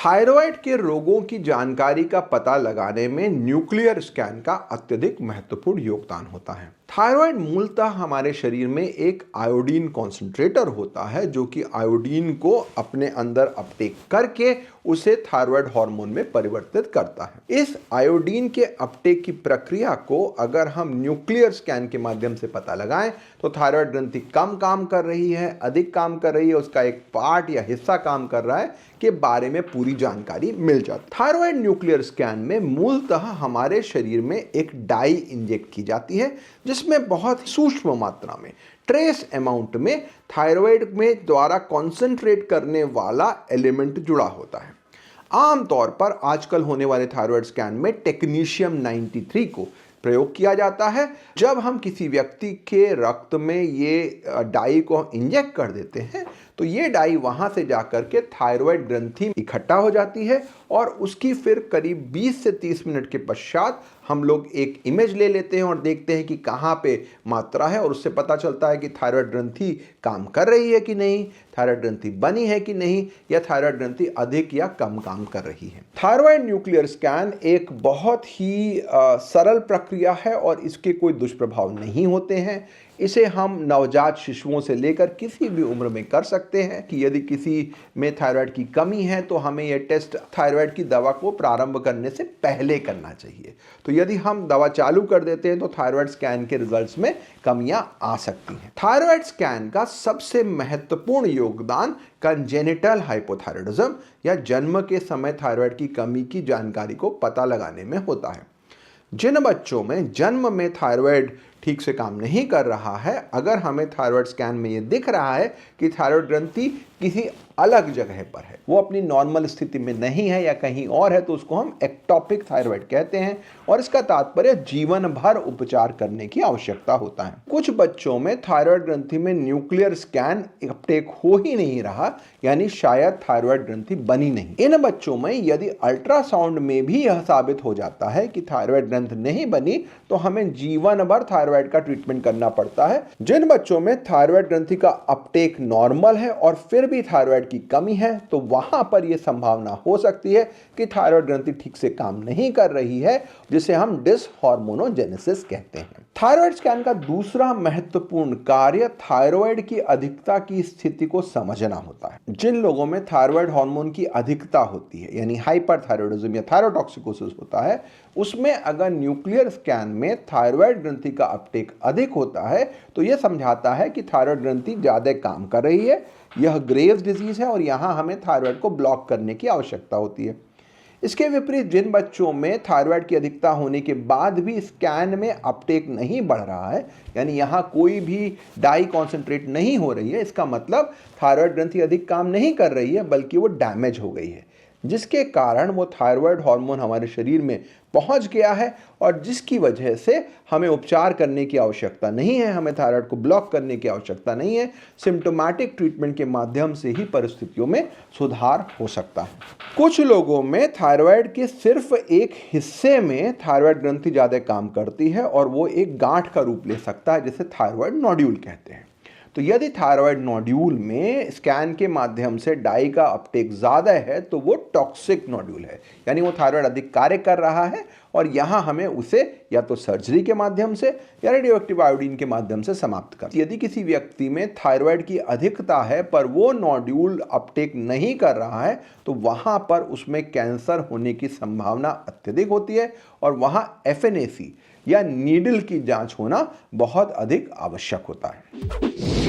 Thyroid के रोगों की जानकारी का पता लगाने में न्यूक्लियर स्कैन का अत्यधिक महत्वपूर्ण योगदान होता है। थायराइड मूलतः हमारे शरीर में एक आयोडीन कॉन्सेंट्रेटर होता है जो कि आयोडीन को अपने अंदर अपटेक करके उसे थायराइड हार्मोन में परिवर्तित करता है। इस आयोडीन के अपटेक की प्रक्रिया को अगर हम न्यूक्लियर स्कैन के माध्यम से पता लगाएं तो थायराइड ग्रंथि कम काम कर रही है, अधिक काम कर रही है, उसका एक पार्ट या हिस्सा काम कर रहा है के बारे में पूरी जानकारी मिल जाती है। थायराइड न्यूक्लियर स्कैन में मूलतः हमारे शरीर में एक डाई इंजेक्ट की जाती है जिसमें बहुत सूक्ष्म मात्रा में ट्रेस अमाउंट में थायराइड में द्वारा कॉन्सेंट्रेट करने वाला एलिमेंट जुड़ा होता है। आमतौर पर आजकल होने वाले थायराइड स्कैन में टेक्नीशियम 93 को प्रयोग किया जाता है। जब हम किसी व्यक्ति के रक्त में ये डाई को इंजेक्ट कर देते हैं तो ये डाई वहां से जाकर के थायराइड ग्रंथि इकट्ठा हो जाती है और उसकी फिर करीब 20 से 30 मिनट के पश्चात हम लोग एक इमेज ले लेते हैं और देखते हैं कि कहाँ पे मात्रा है और उससे पता चलता है कि थायराइड ग्रंथि काम कर रही है कि नहीं, थायराइड ग्रंथि बनी है कि नहीं, या थायराइड ग्रंथि अधिक या कम काम कर रही है। थायराइड न्यूक्लियर स्कैन एक बहुत ही सरल प्रक्रिया है और इसके कोई दुष्प्रभाव नहीं होते हैं। इसे हम नवजात शिशुओं से लेकर किसी भी उम्र में कर सकते हैं कि यदि किसी में थायराइड की कमी है तो हमें यह टेस्ट थायराइड की दवा को प्रारंभ करने से पहले करना चाहिए। तो यदि हम दवा चालू कर देते हैं तो थायराइड स्कैन के रिजल्ट्स में कमियां आ सकती हैं। थायराइड स्कैन का सबसे महत्वपूर्ण योगदान कंजेनिटल हाइपोथायराइडिज्म या जन्म के समय थायराइड की कमी की जानकारी को पता लगाने में होता है। जिन बच्चों में जन्म में थायराइड ठीक से काम नहीं कर रहा है, अगर हमें थायराइड स्कैन में ये दिख रहा है कि थायराइड ग्रंथि किसी अलग जगह पर है, वो अपनी नॉर्मल स्थिति में नहीं है या कहीं और है, तो उसको हम एक्टोपिक थायराइड कहते हैं और इसका तात्पर्य जीवन भर उपचार करने की आवश्यकता होता है। कुछ बच्चों में थायराइड ग्रंथि में न्यूक्लियर स्कैन अपटेक हो ही नहीं रहा, यानी शायद थायराइड ग्रंथि बनी नहीं। इन बच्चों में यदि अल्ट्रासाउंड में भी यह साबित हो जाता है कि थायराइड ग्रंथि नहीं बनी तो हमें जीवन भर थायराइड का ट्रीटमेंट करना पड़ता है। जिन बच्चों में थायराइड ग्रंथि का अपटेक नॉर्मल है और फिर भी थायराइड की कमी है तो वहां पर यह संभावना हो सकती है कि थायराइड ग्रंथि ठीक से काम नहीं कर रही है, जिसे हम डिसहार्मोनोजेनेसिस कहते हैं। थायराइड स्कैन का दूसरा महत्वपूर्ण कार्य थायराइड की अधिकता की स्थिति को समझना होता है। जिन लोगों में थायराइड हार्मोन की अधिकता होती है यानी हाइपरथायराइडिज्म या थायरोटॉक्सिकोसिस होता है, उसमें अगर न्यूक्लियर स्कैन में थायराइड ग्रंथि का अपटेक अधिक होता है तो यह समझाता है कि थायराइड ग्रंथि ज्यादा काम कर रही है, यह ग्रेव्स डिजीज है और यहां हमें थायराइड को ब्लॉक करने की आवश्यकता होती है। इसके विपरीत जिन बच्चों में थायराइड की अधिकता होने के बाद भी स्कैन में अपटेक नहीं बढ़ रहा है, यानी यहाँ कोई भी डाई कॉन्सेंट्रेट नहीं हो रही है, इसका मतलब थायराइड ग्रंथि अधिक काम नहीं कर रही है बल्कि वो डैमेज हो गई है, जिसके कारण वो थायराइड हार्मोन हमारे शरीर में पहुंच गया है और जिसकी वजह से हमें उपचार करने की आवश्यकता नहीं है, हमें थायराइड को ब्लॉक करने की आवश्यकता नहीं है। सिम्टोमैटिक ट्रीटमेंट के माध्यम से ही परिस्थितियों में सुधार हो सकता है। कुछ लोगों में थायराइड के सिर्फ एक हिस्से में थायराइड ग्रंथि ज़्यादा काम करती है और वो एक गांठ का रूप ले सकता है, जिसे थायराइड नोड्यूल कहते हैं। तो यदि थायराइड नोड्यूल में स्कैन के माध्यम से डाई का अपटेक ज़्यादा है तो वो टॉक्सिक नोड्यूल है, यानी वो थायराइड अधिक कार्य कर रहा है और यहाँ हमें उसे या तो सर्जरी के माध्यम से या रेडियोएक्टिव आयोडीन के माध्यम से समाप्त कर। यदि किसी व्यक्ति में थायराइड की अधिकता है पर वो नोड्यूल अपटेक नहीं कर रहा है तो वहाँ पर उसमें कैंसर होने की संभावना अत्यधिक होती है और वहाँ FNAC या नीडल की जांच होना बहुत अधिक आवश्यक होता है।